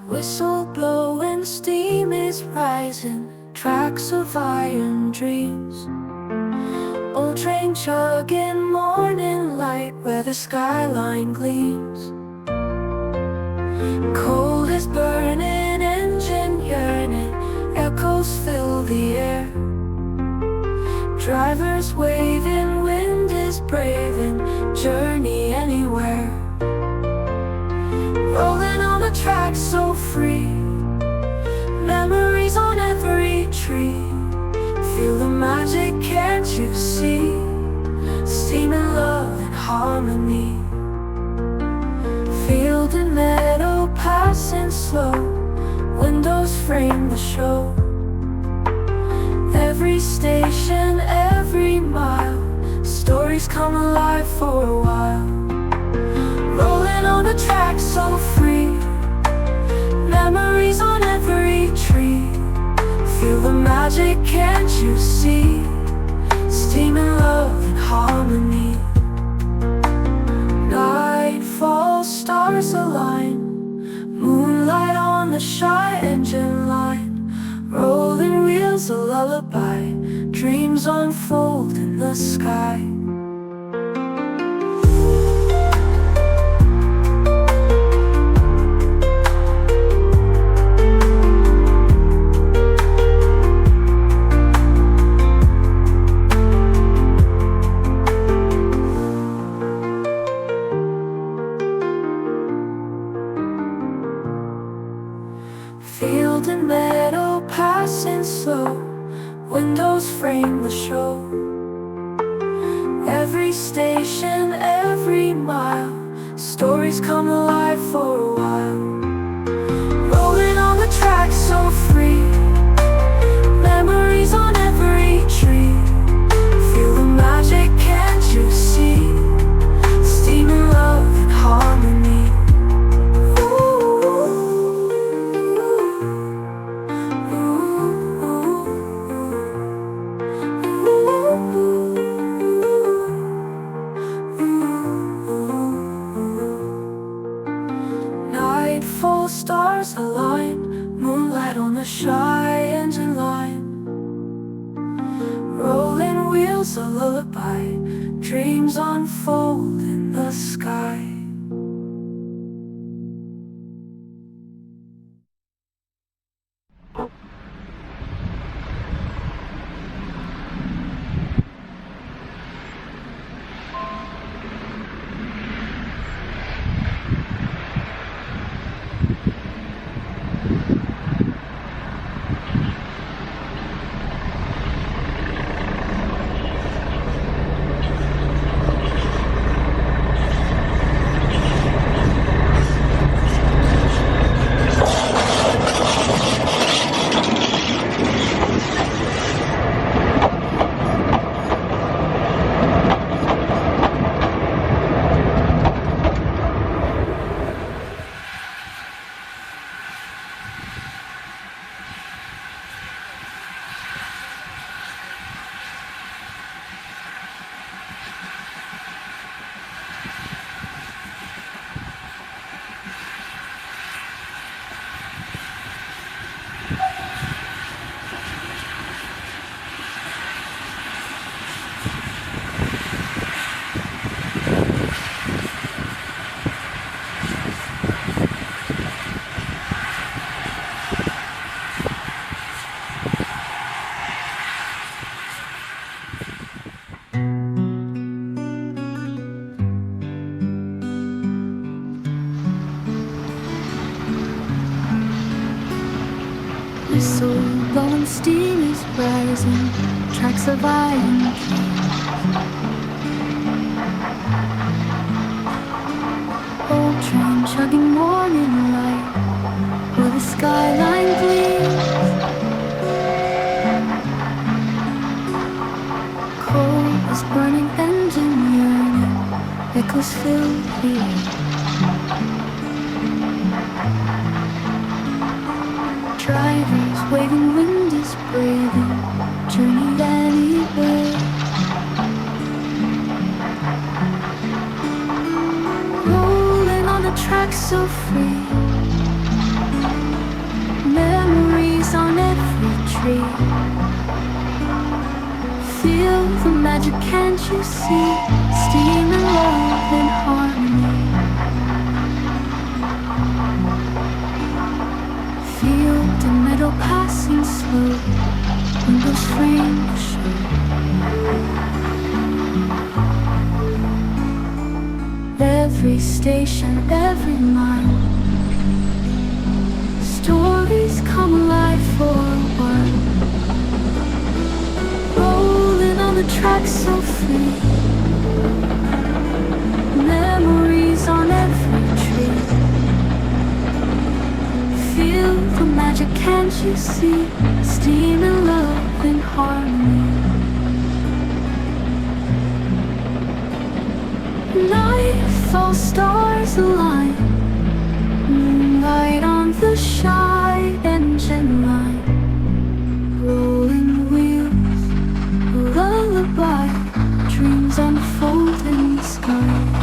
Whistle blowing, steam is rising, tracks of iron dreams. Old train chugging, morning light where the skyline gleams. Coal is burning, engine yearning, echoes fill the air. Drivers waving, wind is braving, journey anywhere. Rolling on the track so free, memories on every tree. Feel the magic, can't you see? Steaming love and harmony. Field and meadow passing slow, windows frame the show. Every station, every mile, stories come alive for a while. Rolling on the track so free, memories on every tree. Feel the magic, can't you see? Steaming love and harmony. Night falls, stars align, moonlight on the shy engine line. Rolling wheels, a lullaby, dreams unfold in the sky. Field and meadow passing slow, windows frame the show. Every station, every mile, stories come alive for a while. Rolling on the track so free, memories on every tree. Feel the magic, can't you see? Steaming love and harmony. Full stars align, moonlight on the shy engine line. Rolling wheels, a lullaby, dreams unfold in the sky. Whistle blowing, steam is rising, tracks of iron dreams. Old train chugging, morning light where the skyline gleams. Coal is burning, engine yearning, echoes fill the air. Drivers waving, wind is braving, journey anywhere. so free. Memories on every tree. Feel the magic, can't you see? Steam and love and harmony. Field and meadow passing slow. Windows frame to show. Every station, every mile. Stories come alive for one. Rolling on the track so free. Memories on every tree. Feel the magic, can't you see? Steam and love and harmony. Nightfall, stars align. Moonlight on the shy engine line. Rolling wheels, a lullaby. Dreams unfold in the sky.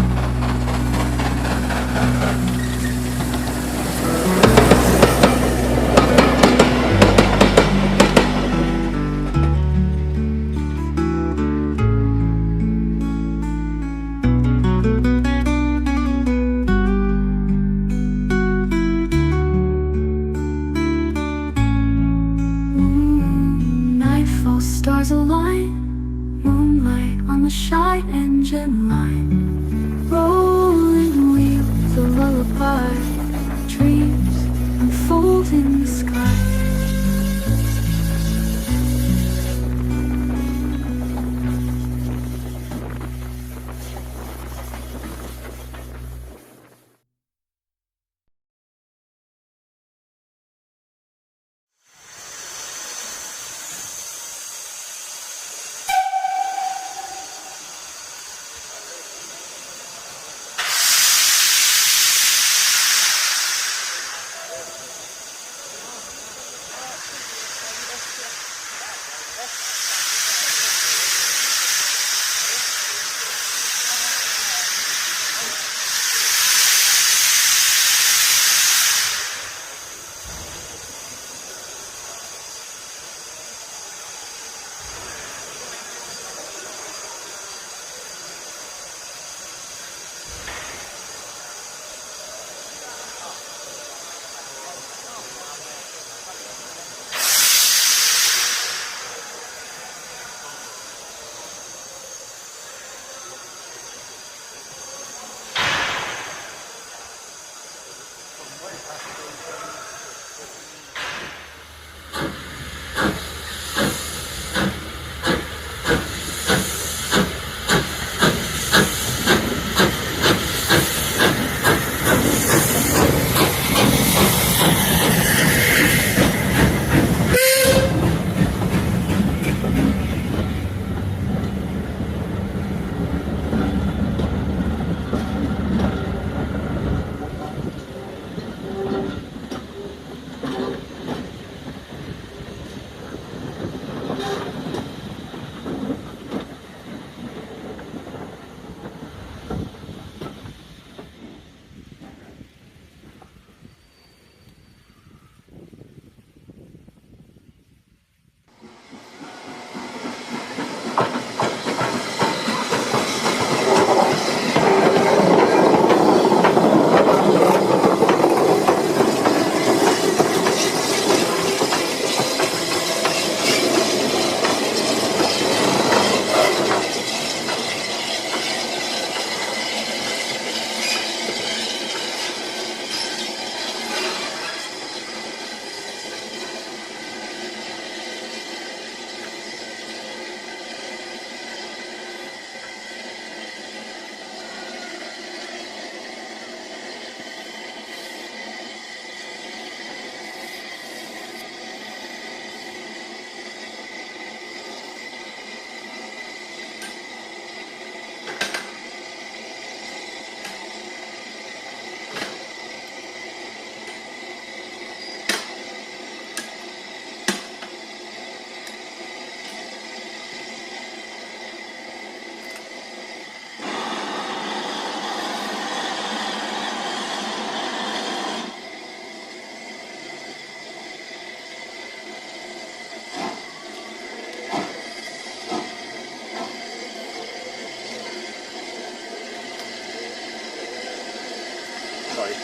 Sorry.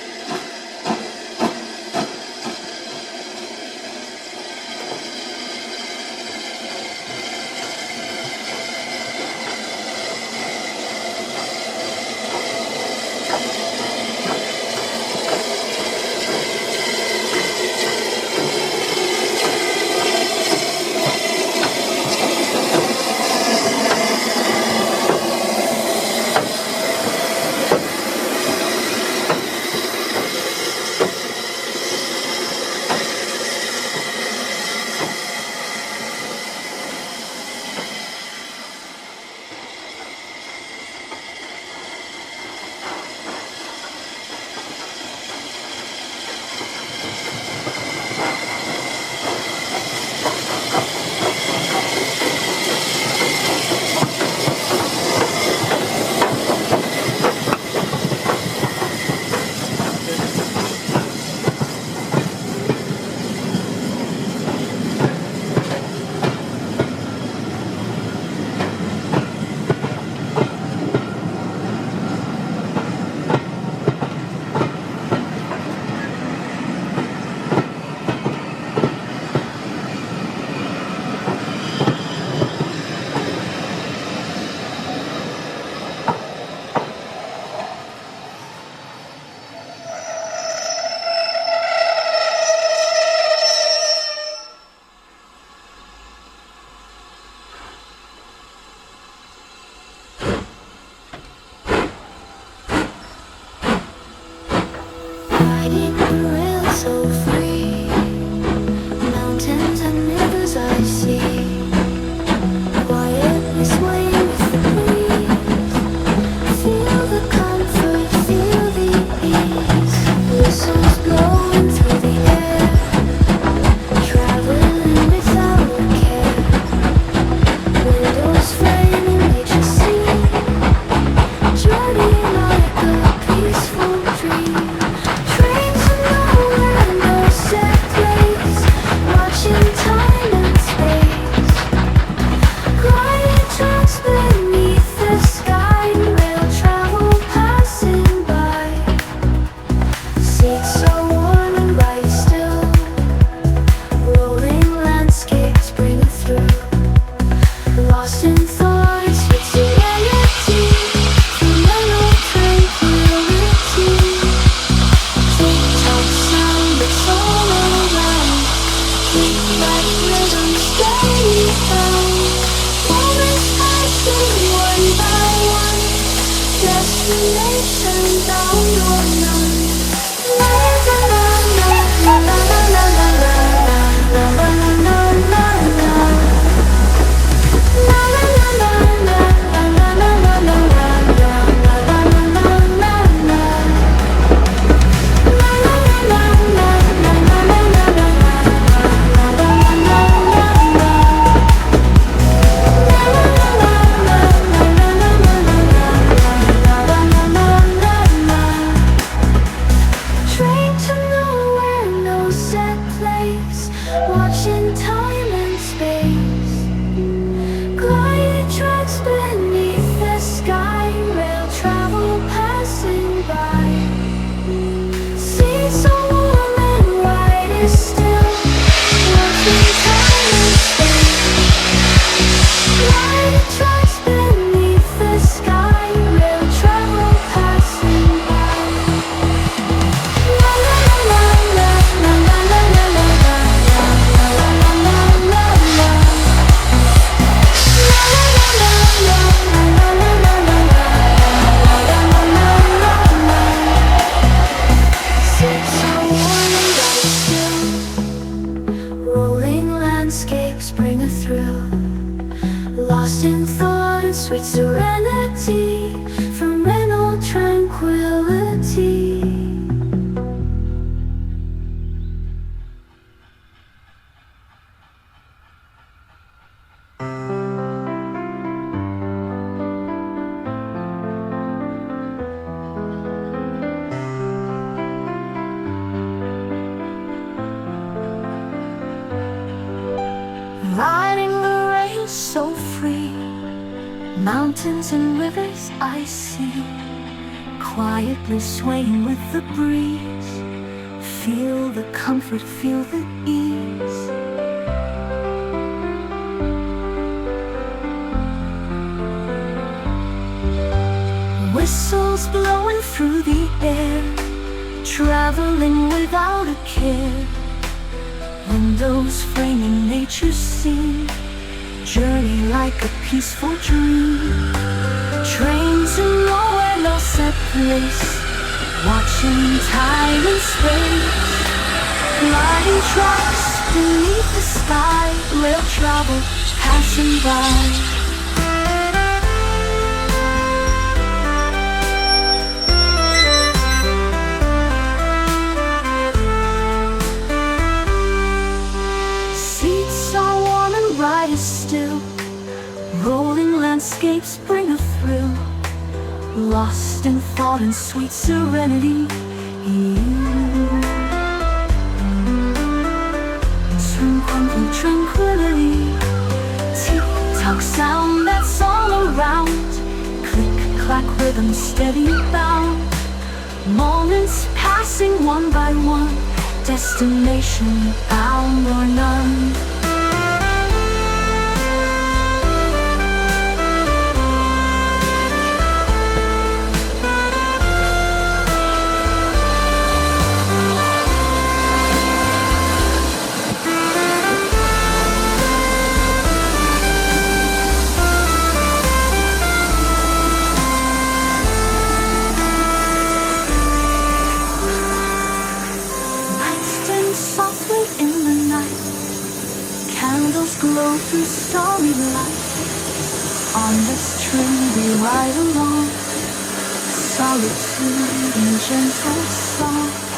Riding the rail so free, mountains and rivers I see, quietly sway with the breeze. Feel the comfort, feel the ease. Whistles blowing through the air, traveling without a care. Windows framing nature scene, journey like a peaceful dream. Trains to nowhere, no set place, watching time and space. Gliding tracks beneath the sky, rail travel passing by. Seats so warm and bright still, rolling landscapes bring us through. Lost in thoughts with serenity, phenomenal tranquility. Tick-tock sound that's all around, keep that rhythm steady bound. Moments passing one by one, destination bound or none. La la la la la la la la la la la la la la. La la la la la la la la la la la la la la la. La la la la la la la la la la la la la. La la la la la la la la la. Train to nowhere, no set place, watching time and space. Gliding tracks beneath the sky, rail travel passing by. Seats so warm and ride is still, watching time and space. Gliding tracks beneath the sky, rail travel passing by. La la la la la la la la la la la la la la. Rolling landscapes bring a thrill. Lost in thought and sweet serenity, from mental tranquility. Riding the rail so free, mountains and rivers I see, quietly swaying with the breeze. Feel the comfort, feel the ease. Whistles blowing through the air, traveling without a care. Windows framing nature's scene, journey like a peaceful dream. Trains in nowhere, no set place, watching time and space. Gliding tracks beneath the sky, rail travel passing by. Still, rolling landscapes bring a thrill. Lost in thought and sweet serenity, tranquility. Tick-tock sound that's all around, click-clack rhythm steady bound. Moments passing one by one, destination bound or none. Candles glow through starry light. On this train we ride along, solitude in gentle song.